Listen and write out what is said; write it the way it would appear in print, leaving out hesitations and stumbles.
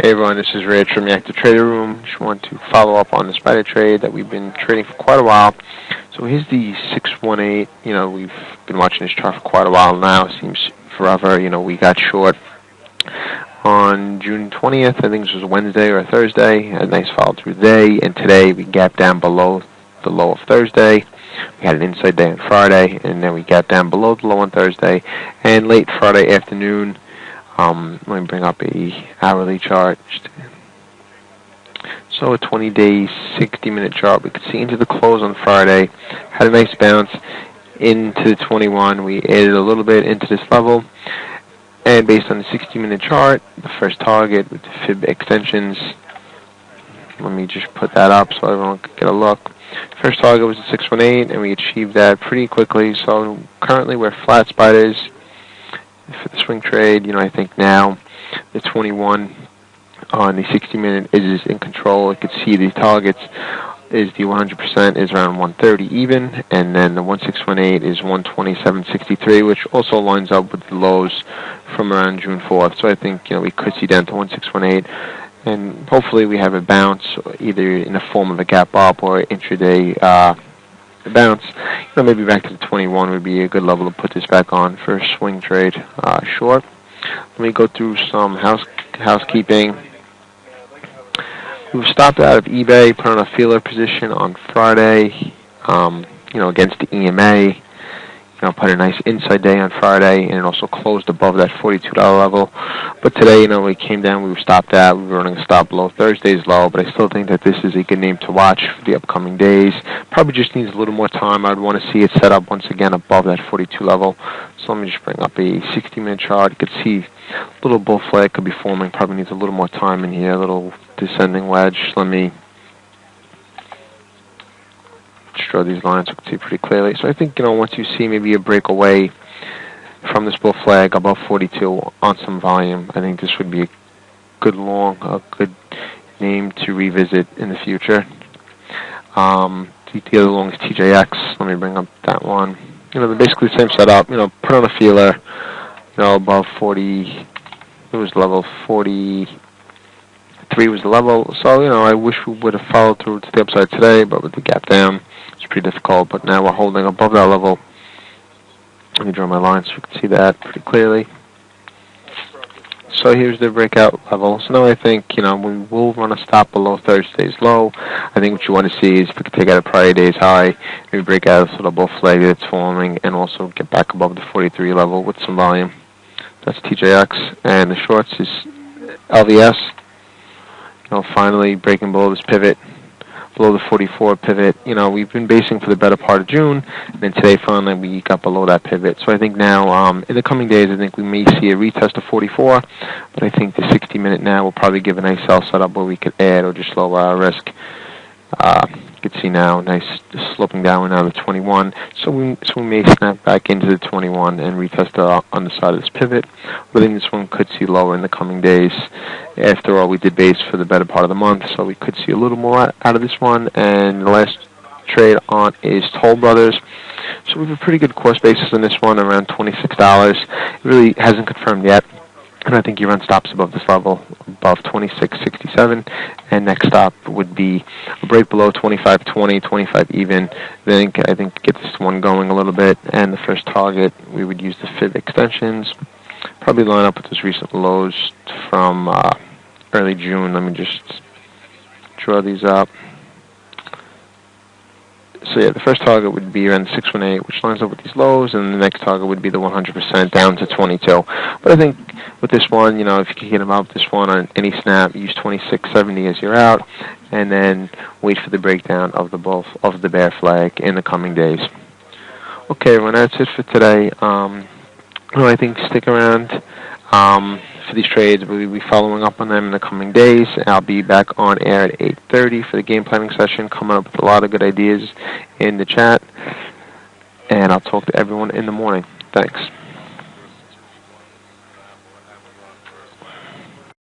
Hey everyone, this is Rich from the Active Trader Room. Just want to follow up on the spider trade that we've been trading for quite a while. So here's the 618. We've been watching this chart for quite a while now. It seems forever. We got short on June 20th. I think this was a Wednesday or a Thursday. A nice follow through day, and today we gapped down below the low of Thursday. We had an inside day on Friday, and then we got down below the low on Thursday. And late Friday afternoon, let me bring up a hourly chart. So a 20-day, 60-minute chart. We could see into the close on Friday. Had a nice bounce into the 21. We added a little bit into this level. And based on the 60-minute chart, the first target with the fib extensions, let me just put that up so everyone can get a look. First target was the 618, and we achieved that pretty quickly. So currently we're flat spiders for the swing trade. I think now the 21 on the 60-minute is in control. You could see the targets is the 100% is around 130 even, and then the 1618 is 127.63, which also lines up with the lows from around June 4th. So I think we could see down to 1618, and hopefully we have a bounce either in the form of a gap up or intraday bounce. Maybe back to the 21 would be a good level to put this back on for a swing trade short. Let me go through some housekeeping. We've stopped out of eBay, put on a feeler position on Friday, against the EMA. Put a nice inside day on Friday, and it also closed above that $42 level. But today, we came down, we were stopped out, we were running a stop below Thursday's low, but I still think that this is a good name to watch for the upcoming days. Probably just needs a little more time. I'd want to see it set up once again above that 42 level. So let me just bring up a 60-minute chart. You could see a little bull flag could be forming. Probably needs a little more time in here, a little descending wedge. Let me draw these lines so you can see pretty clearly. So I think, once you see maybe a breakaway from this bull flag above 42 on some volume, I think this would be a good name to revisit in the future. The other long is TJX. Let me bring up that one. They're basically the same setup. Put on a feeler, above 40. It was level 43 was the level. So, I wish we would have followed through to the upside today, but with the gap down, it's pretty difficult. But now we're holding above that level. Let me draw my line so you can see that pretty clearly. So here's the breakout level. So now I think, we will run a stop below Thursday's low. I think what you want to see is if we could take out a prior day's high, maybe break out this little bull flag that's forming, and also get back above the 43 level with some volume. That's TJX. And the shorts is LVS. Finally breaking below this pivot, below the 44 pivot. We've been basing for the better part of June, and then today finally we got below that pivot. So I think now, in the coming days, I think we may see a retest of 44, but I think the 60-minute now will probably give a nice sell setup where we could add or just lower our risk. You can see now, nice sloping down now to 21. So we may snap back into the 21 and retest the underside of this pivot. But I think this one could see lower in the coming days. After all, we did base for the better part of the month, so we could see a little more out of this one. And the last trade on is TOL Brothers. So we have a pretty good cost basis on this one, around $26. It really hasn't confirmed yet. And I think you run stops above this level, above 26.67, and next stop would be a break below 25.20, 25 even. I think get this one going a little bit, and the first target we would use the fib extensions. Probably line up with those recent lows from early June. Let me just draw these up. So yeah, the first target would be around 618, which lines up with these lows, and the next target would be the 100% down to 22. But I think with this one, if you can get them out with this one on any snap, use 26.70 as your out, and then wait for the breakdown of the bear flag in the coming days. Okay, well that's it for today. I think stick around for these trades. We'll be following up on them in the coming days. I'll be back on air at 8:30 for the game planning session, coming up with a lot of good ideas in the chat. And I'll talk to everyone in the morning. Thanks.